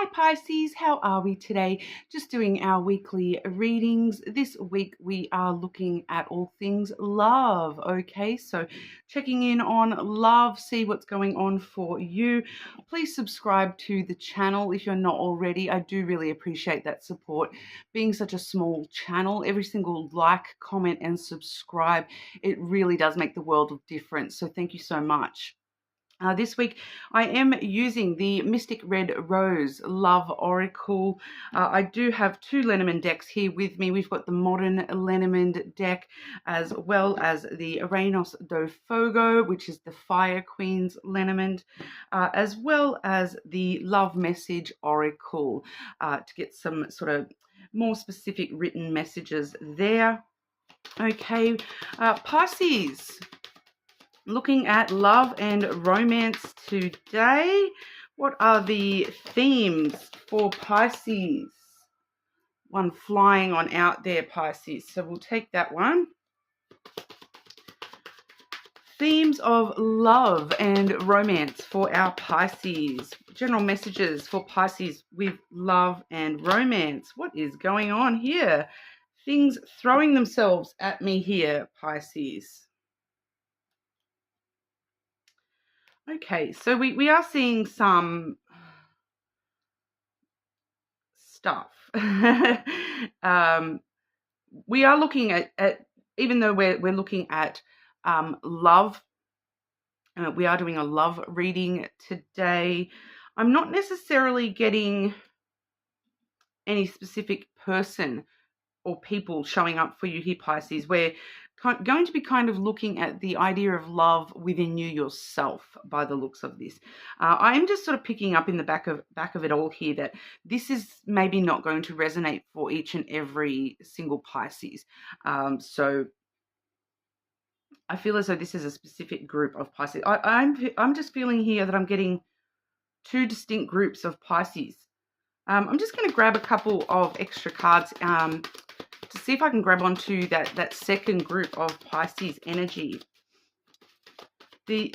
Hi Pisces, how are we today? Just doing our weekly readings. This week we are looking at all things love, okay? So checking in on love, see what's going on for you. Please subscribe to the channel if you're not already. I do really appreciate that support. Being such a small channel, every single like, comment and subscribe, it really does make the world of difference. So thank you so much. This week, I am using the Mystic Red Rose Love Oracle. I do have two Lenormand decks here with me. We've got the Modern Lenormand deck as well as the Reinos do Fogo, which is the Fire Queen's Lenormand, as well as the Love Message Oracle to get some sort of more specific written messages there. Okay, Pisces. Looking at love and romance today. What are the themes for Pisces? One flying on out there, Pisces. So we'll take that one. Themes of love and romance for our Pisces. General messages for Pisces with love and romance. What is going on here? Things throwing themselves at me here, Pisces. Okay, so we are seeing some stuff. We are looking at even though we're looking at love, we are doing a love reading today. I'm not necessarily getting any specific person or people showing up for you here, Pisces. We're going to be kind of looking at the idea of love within you yourself by the looks of this. I am just sort of picking up in the back of it all here that this is maybe not going to resonate for each and every single Pisces. So I feel as though this is a specific group of Pisces. I'm just feeling here that I'm getting two distinct groups of Pisces. I'm just going to grab a couple of extra cards to see if I can grab onto that second group of Pisces energy. The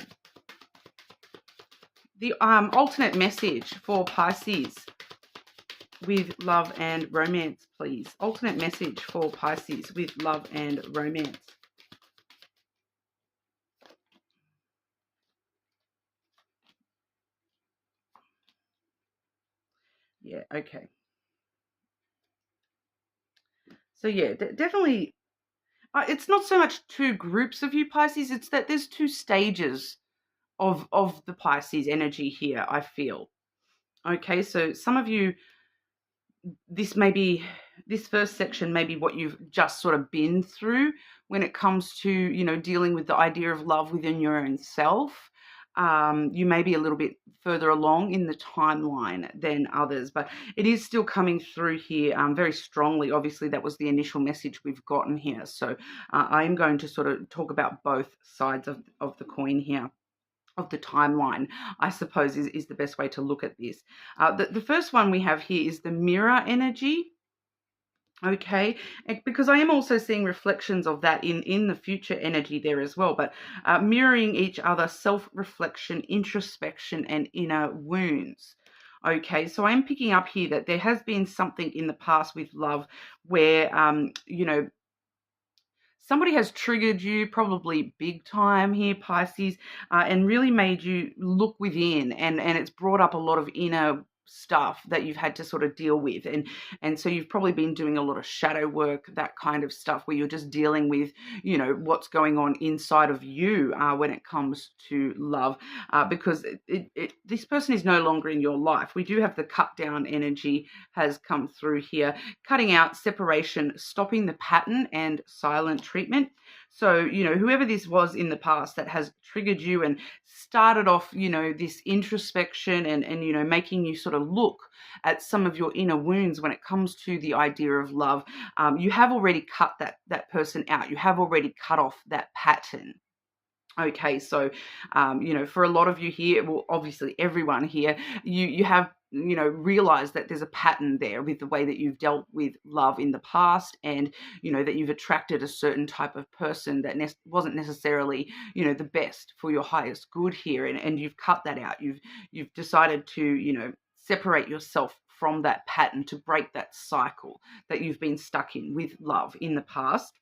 alternate message for Pisces with love and romance, please. Alternate message for Pisces with love and romance. Yeah, okay. So yeah, definitely, it's not so much two groups of you Pisces, it's that there's two stages of the Pisces energy here, I feel. Okay, so some of you, this first section may be what you've just sort of been through when it comes to, you know, dealing with the idea of love within your own self. You may be a little bit further along in the timeline than others, but it is still coming through here very strongly. Obviously, that was the initial message we've gotten here. So I'm going to sort of talk about both sides of the coin here. Of the timeline, I suppose, is the best way to look at this. The first one we have here is the mirror energy. Okay, because I am also seeing reflections of that in the future energy there as well, but mirroring each other, self-reflection, introspection, and inner wounds. Okay, so I'm picking up here that there has been something in the past with love where, you know, somebody has triggered you, probably big time here, Pisces, and really made you look within, and it's brought up a lot of inner stuff that you've had to sort of deal with, and so you've probably been doing a lot of shadow work, that kind of stuff, where you're just dealing with, you know, what's going on inside of you when it comes to love, because this person is no longer in your life. We do have the cut down energy has come through here, cutting out, separation, stopping the pattern, and silent treatment. So, you know, whoever this was in the past that has triggered you and started off, you know, this introspection and you know, making you sort of look at some of your inner wounds when it comes to the idea of love, you have already cut that person out. You have already cut off that pattern. Okay, so, you know, for a lot of you here, well, obviously everyone here, you have, you know, realized that there's a pattern there with the way that you've dealt with love in the past, and, you know, that you've attracted a certain type of person that wasn't necessarily, you know, the best for your highest good here, and you've cut that out. You've decided to, you know, separate yourself from that pattern, to break that cycle that you've been stuck in with love in the past.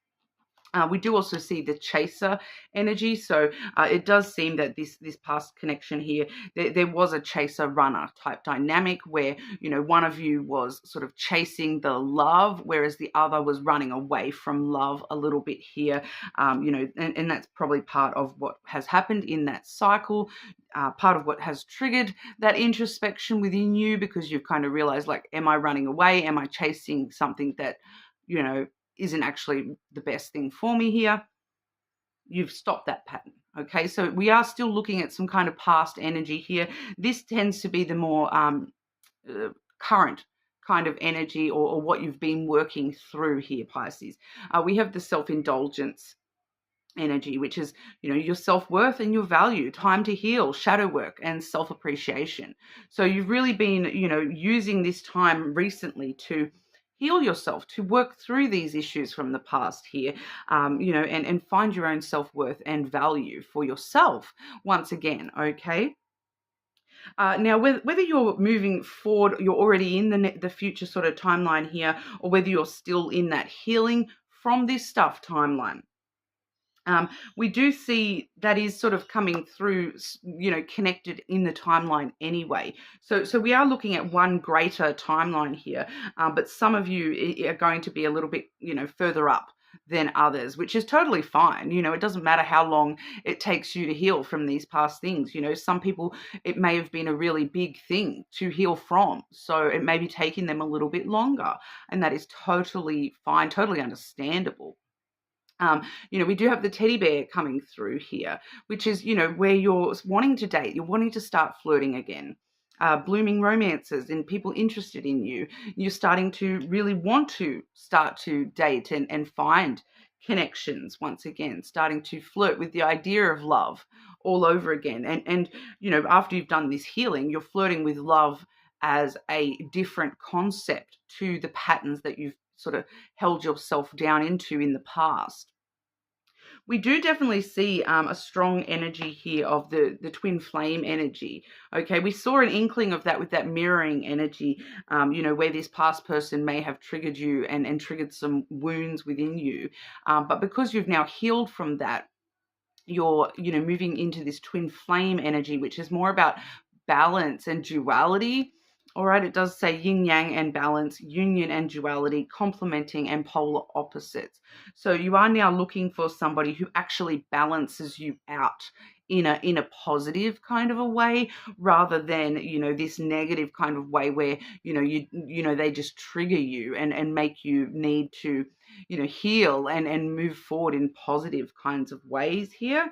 We do also see the chaser energy. So it does seem that this past connection here, there was a chaser runner type dynamic where, one of you was sort of chasing the love, whereas the other was running away from love a little bit here. And that's probably part of what has happened in that cycle. Part of what has triggered that introspection within you, because you've kind of realized, like, am I running away? Am I chasing something that, isn't actually the best thing for me here? You've stopped that pattern. Okay, so we are still looking at some kind of past energy here. This tends to be the more current kind of energy, or what you've been working through here, Pisces. We have the self-indulgence energy, which is, your self-worth and your value, time to heal, shadow work, and self-appreciation. So you've really been, using this time recently to heal yourself, to work through these issues from the past here, and find your own self-worth and value for yourself once again, okay? Now, whether you're moving forward, you're already in the future sort of timeline here, or whether you're still in that healing from this stuff timeline, we do see that is sort of coming through, connected in the timeline anyway. So we are looking at one greater timeline here, but some of you are going to be a little bit, further up than others, which is totally fine. It doesn't matter how long it takes you to heal from these past things. Some people, it may have been a really big thing to heal from, so it may be taking them a little bit longer, and that is totally fine, totally understandable. We do have the teddy bear coming through here, which is, where you're wanting to date, you're wanting to start flirting again, blooming romances and people interested in you. You're starting to really want to start to date and find connections once again, starting to flirt with the idea of love all over again. And after you've done this healing, you're flirting with love as a different concept to the patterns that you've sort of held yourself down into in the past. We do definitely see a strong energy here of the twin flame energy. Okay, we saw an inkling of that with that mirroring energy, where this past person may have triggered you and triggered some wounds within you. But because you've now healed from that, you're, moving into this twin flame energy, which is more about balance and duality. All right, it does say yin yang and balance, union and duality, complementing and polar opposites. So you are now looking for somebody who actually balances you out in a positive kind of a way, rather than, this negative kind of way where, they just trigger you and make you need to, heal and move forward in positive kinds of ways here.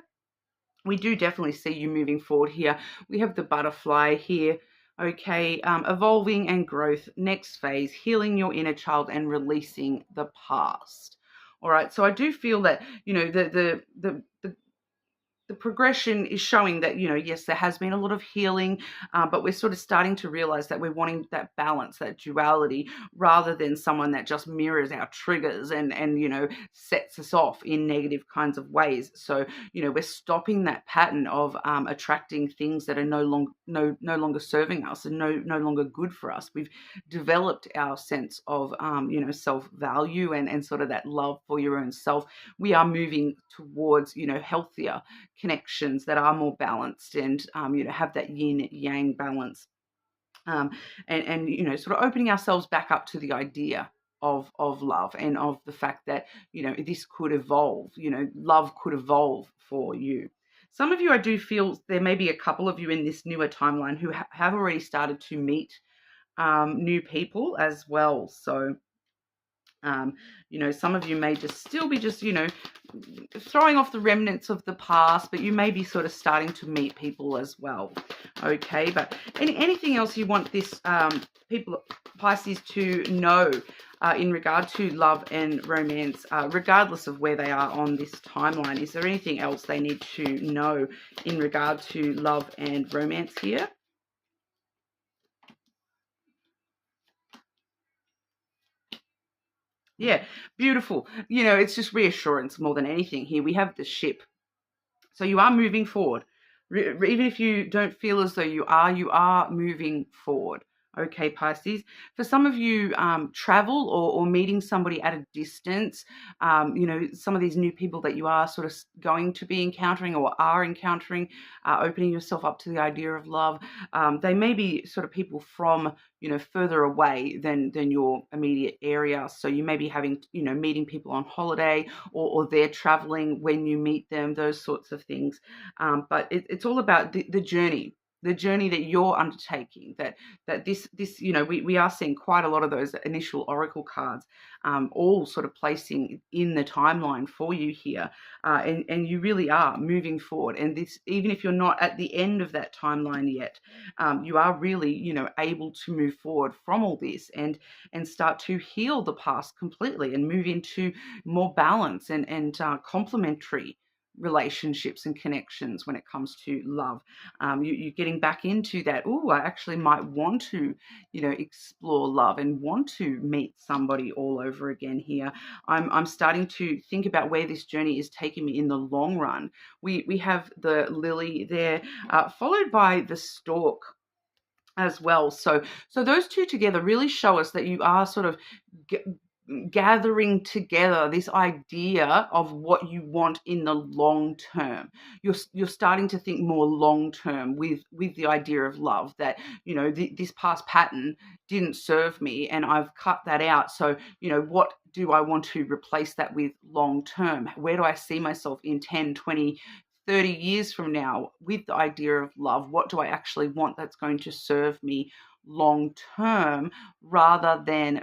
We do definitely see you moving forward here. We have the butterfly here. Okay, evolving and growth, next phase, healing your inner child and releasing the past. All right, so I do feel that, the progression is showing that, yes, there has been a lot of healing, but we're sort of starting to realize that we're wanting that balance, that duality, rather than someone that just mirrors our triggers and sets us off in negative kinds of ways. So, we're stopping that pattern of attracting things that are no longer serving us and no longer good for us. We've developed our sense of, self-value and sort of that love for your own self. We are moving towards, healthier connections that are more balanced and have that yin yang balance, and sort of opening ourselves back up to the idea of love and of the fact that this could evolve. Love could evolve for you. Some of you, I do feel there may be a couple of you in this newer timeline who have already started to meet new people as well. So some of you may just still be just, throwing off the remnants of the past, but you may be sort of starting to meet people as well. Okay, but anything else you want this people, Pisces, to know in regard to love and romance, regardless of where they are on this timeline? Is there anything else they need to know in regard to love and romance here? Yeah, beautiful. It's just reassurance more than anything here. We have the ship. So you are moving forward. Even if you don't feel as though you are moving forward. Okay, Pisces. For some of you, travel or meeting somebody at a distance, some of these new people that you are sort of going to be encountering or are encountering, opening yourself up to the idea of love. They may be sort of people from, further away than your immediate area. So you may be having, meeting people on holiday, or they're traveling when you meet them, those sorts of things. But it's all about the journey. The journey that you're undertaking, that this we are seeing quite a lot of those initial oracle cards, all sort of placing in the timeline for you here, and you really are moving forward. And this, even if you're not at the end of that timeline yet, you are really able to move forward from all this, and start to heal the past completely and move into more balance and complementary relationships and connections when it comes to love. You're getting back into that. Oh, I actually might want to, explore love and want to meet somebody all over again here. I'm starting to think about where this journey is taking me in the long run. We have the lily there, followed by the stork as well. So those two together really show us that you are sort of gathering together this idea of what you want in the long term. You're starting to think more long term with the idea of love, that this past pattern didn't serve me and I've cut that out. So what do I want to replace that with long term? Where do I see myself in 10, 20, 30 years from now with the idea of love? What do I actually want that's going to serve me long term, rather than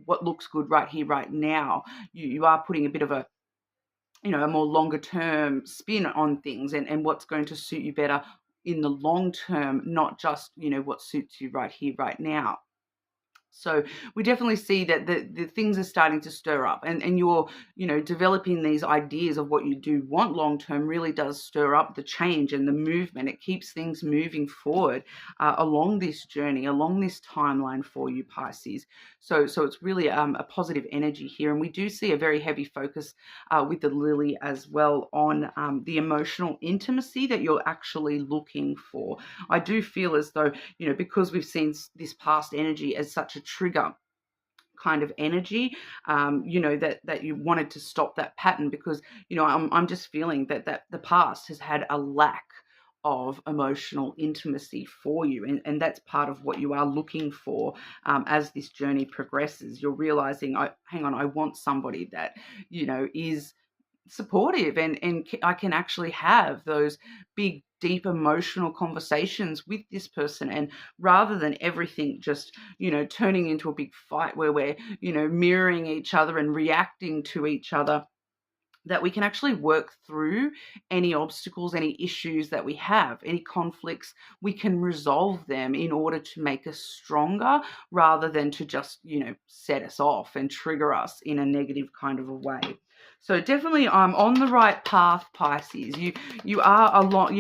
what looks good right here, right now? You are putting a bit of a a more longer term spin on things, and what's going to suit you better in the long term, not just what suits you right here, right now. So we definitely see that the things are starting to stir up, and you're, developing these ideas of what you do want long term really does stir up the change and the movement. It keeps things moving forward along this journey, along this timeline for you, Pisces. So it's really a positive energy here, and we do see a very heavy focus with the lily as well on the emotional intimacy that you're actually looking for. I do feel as though, because we've seen this past energy as such a trigger kind of energy, that you wanted to stop that pattern, because I'm just feeling that the past has had a lack of emotional intimacy for you, and that's part of what you are looking for. As this journey progresses, you're realizing, hang on, I want somebody that is supportive, and I can actually have those big, deep emotional conversations with this person. And rather than everything just turning into a big fight where we're mirroring each other and reacting to each other, that we can actually work through any obstacles, any issues that we have, any conflicts. We can resolve them in order to make us stronger, rather than to just set us off and trigger us in a negative kind of a way. So definitely I'm on the right path, Pisces. You are a lot,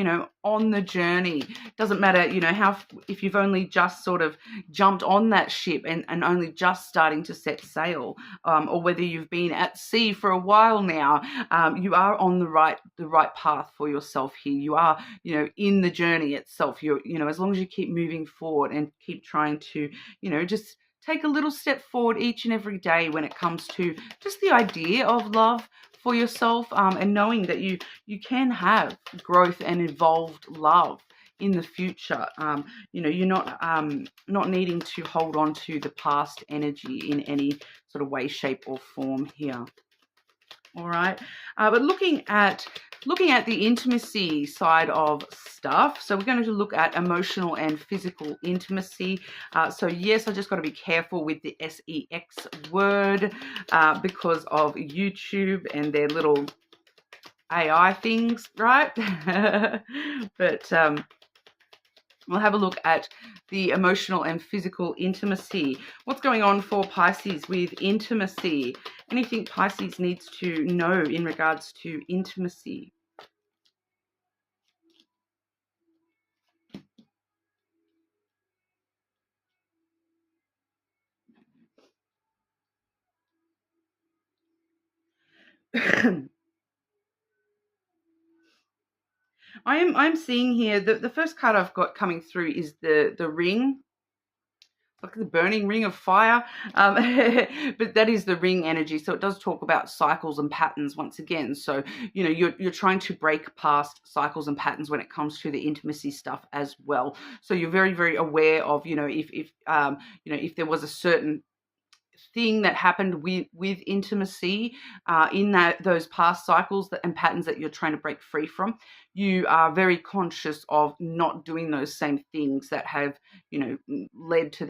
on the journey. Doesn't matter, how, if you've only just sort of jumped on that ship and only just starting to set sail, or whether you've been at sea for a while now, you are on the right path for yourself here. You are, in the journey itself. You're, as long as you keep moving forward and keep trying to, just take a little step forward each and every day when it comes to just the idea of love for yourself, and knowing that you can have growth and evolved love in the future. You're not needing to hold on to the past energy in any sort of way, shape, or form here. All right, but looking at the intimacy side of stuff, so we're going to look at emotional and physical intimacy. So yes, I just got to be careful with the sex word because of YouTube and their little AI things, right? But we'll have a look at the emotional and physical intimacy. What's going on for Pisces with intimacy? Anything Pisces needs to know in regards to intimacy? I'm seeing here the first card I've got coming through is the ring. like the burning ring of fire. But that is the ring energy. So it does talk about cycles and patterns once again. So, you're trying to break past cycles and patterns when it comes to the intimacy stuff as well. So you're very, very aware of, if there was a certain thing that happened with intimacy in those past cycles and patterns that you're trying to break free from, you are very conscious of not doing those same things that have led to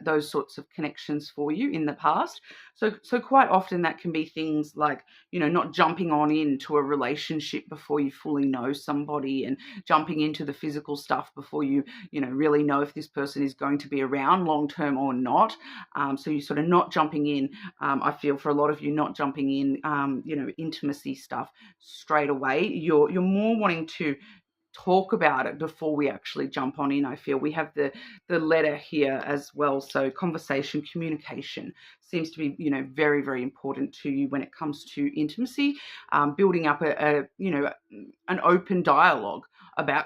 those sorts of connections for you in the past. So quite often that can be things like not jumping on into a relationship before you fully know somebody, and jumping into the physical stuff before you really know if this person is going to be around long term or not. So you sort of not jumping in. I feel for a lot of you, not jumping in, intimacy stuff straight away. You're more wanting to talk about it before we actually jump on in. I feel we have the letter here as well. So conversation, communication seems to be very, very important to you when it comes to intimacy. Building up an open dialogue about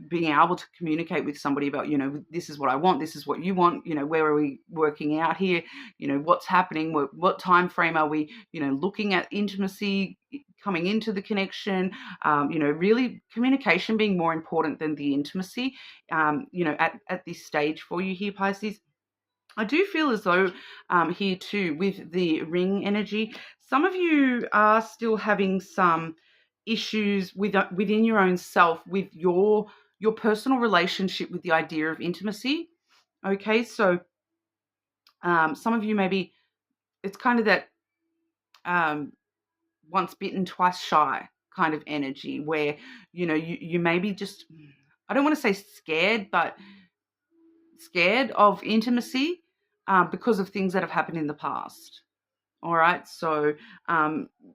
being able to communicate with somebody about this is what I want, this is what you want, where are we working out here, what's happening, what time frame are we looking at intimacy coming into the connection. Really communication being more important than the intimacy at this stage for you here, Pisces. I do feel as though here too, with the ring energy, some of you are still having some issues within your own self with your personal relationship with the idea of intimacy. Okay, so some of you, maybe it's kind of that once bitten, twice shy kind of energy, where you maybe just, I don't want to say scared, but scared of intimacy because of things that have happened in the past. All right, so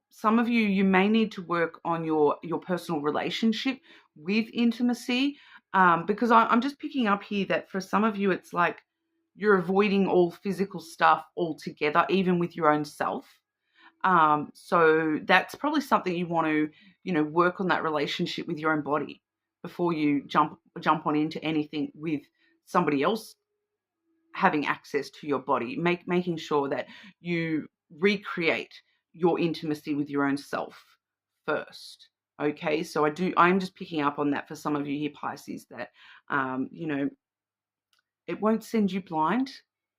some of you may need to work on your personal relationship with intimacy, because I'm just picking up here that for some of you it's like you're avoiding all physical stuff altogether, even with your own self. So that's probably something you want to work on, that relationship with your own body before you jump on into anything with somebody else having access to your body. Making sure that you recreate your intimacy with your own self first. Okay, so I'm just picking up on that for some of you here, Pisces, that it won't send you blind.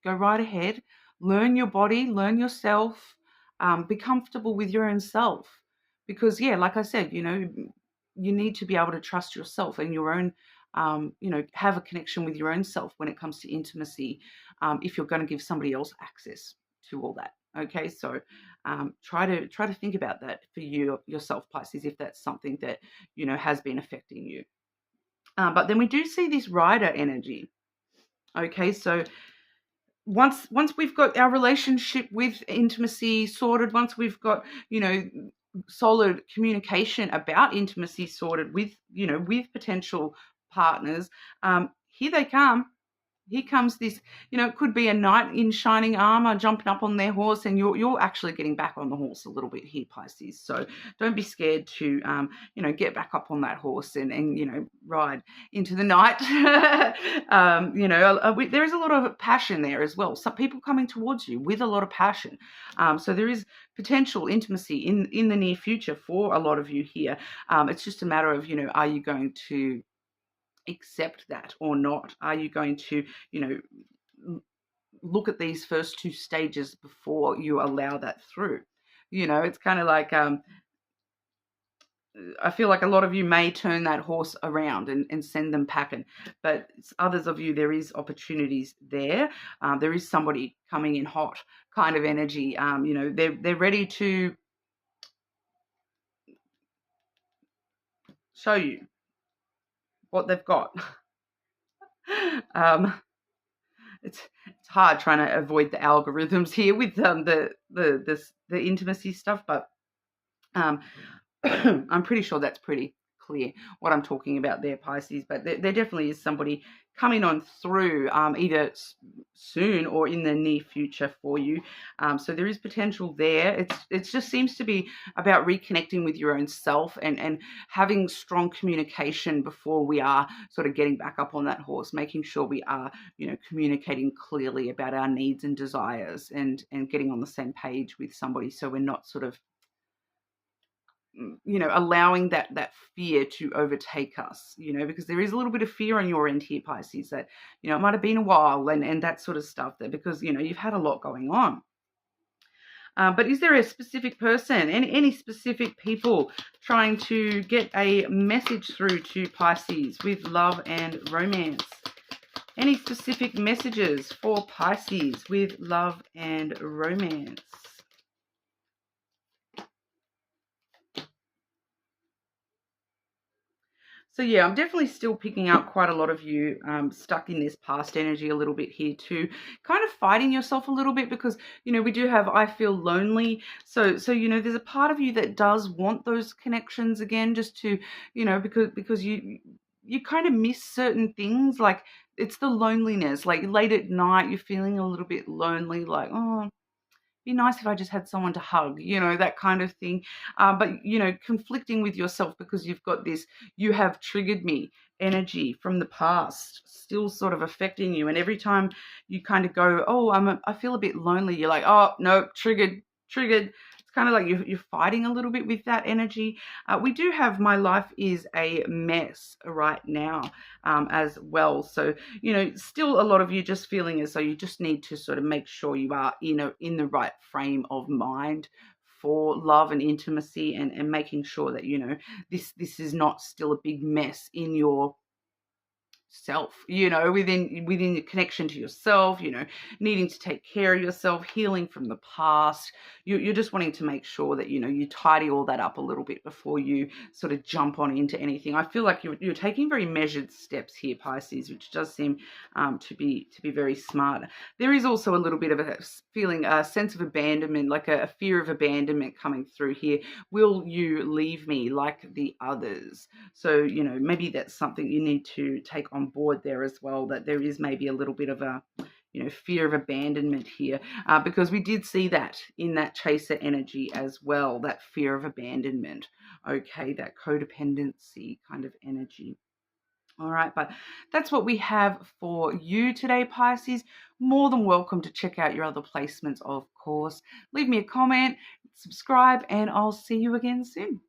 Go right ahead, learn your body, learn yourself, be comfortable with your own self, because like I said, you need to be able to trust yourself and your own, have a connection with your own self when it comes to intimacy, if you're going to give somebody else access to all that. Okay, so try to think about that for yourself, Pisces, if that's something that has been affecting you. But then we do see this rider energy. Okay, so once we've got our relationship with intimacy sorted, once we've got solid communication about intimacy sorted with with potential partners, here they come. Here comes this, it could be a knight in shining armor jumping up on their horse, and you're actually getting back on the horse a little bit here, Pisces. So don't be scared to, get back up on that horse and ride into the night. There is a lot of passion there as well. Some people coming towards you with a lot of passion. So there is potential intimacy in the near future for a lot of you here. It's just a matter of, are you going to accept that or not? Are you going to look at these first two stages before you allow that through? It's kind of like I feel like a lot of you may turn that horse around and send them packing, but others of you, there is opportunities there. There is somebody coming in hot kind of energy. They're ready to show you what they've got. It's hard trying to avoid the algorithms here with the intimacy stuff, but I'm pretty sure that's pretty clear what I'm talking about there, Pisces. But there definitely is somebody coming on through, either soon or in the near future for you. So there is potential there. It just seems to be about reconnecting with your own self and having strong communication before we are sort of getting back up on that horse, making sure we are, communicating clearly about our needs and desires and getting on the same page with somebody, so we're not sort of allowing that fear to overtake us, because there is a little bit of fear on your end here, Pisces, that, it might have been a while and that sort of stuff there, because, you've had a lot going on. But is there a specific person, any specific people trying to get a message through to Pisces with love and romance? Any specific messages for Pisces with love and romance? So yeah, I'm definitely still picking up quite a lot of you stuck in this past energy a little bit here too, kind of fighting yourself a little bit, because we do have I feel lonely. So there's a part of you that does want those connections again, just to because you kind of miss certain things, like it's the loneliness, like late at night you're feeling a little bit lonely, like, oh, be nice if I just had someone to hug, that kind of thing. But, conflicting with yourself because you've got this, you have triggered me energy from the past still sort of affecting you. And every time you kind of go, oh, I feel a bit lonely, you're like, oh, no, triggered, triggered. It's kind of like you're fighting a little bit with that energy. We do have my life is a mess right now as well. So, still a lot of you just feeling as though you just need to sort of make sure you are, in the right frame of mind for love and intimacy, and making sure that, this is not still a big mess in your self, within the connection to yourself, needing to take care of yourself, healing from the past. You're just wanting to make sure that, you tidy all that up a little bit before you sort of jump on into anything. I feel like you're taking very measured steps here, Pisces, which does seem to be very smart. There is also a little bit of a feeling, a sense of abandonment, like a fear of abandonment coming through here. Will you leave me like the others? So, maybe that's something you need to take on board there as well, that there is maybe a little bit of a fear of abandonment here, because we did see that in that chaser energy as well, that fear of abandonment, okay, that codependency kind of energy. All right, but that's what we have for you today, Pisces. More than welcome to check out your other placements, of course. Leave me a comment, subscribe, and I'll see you again soon.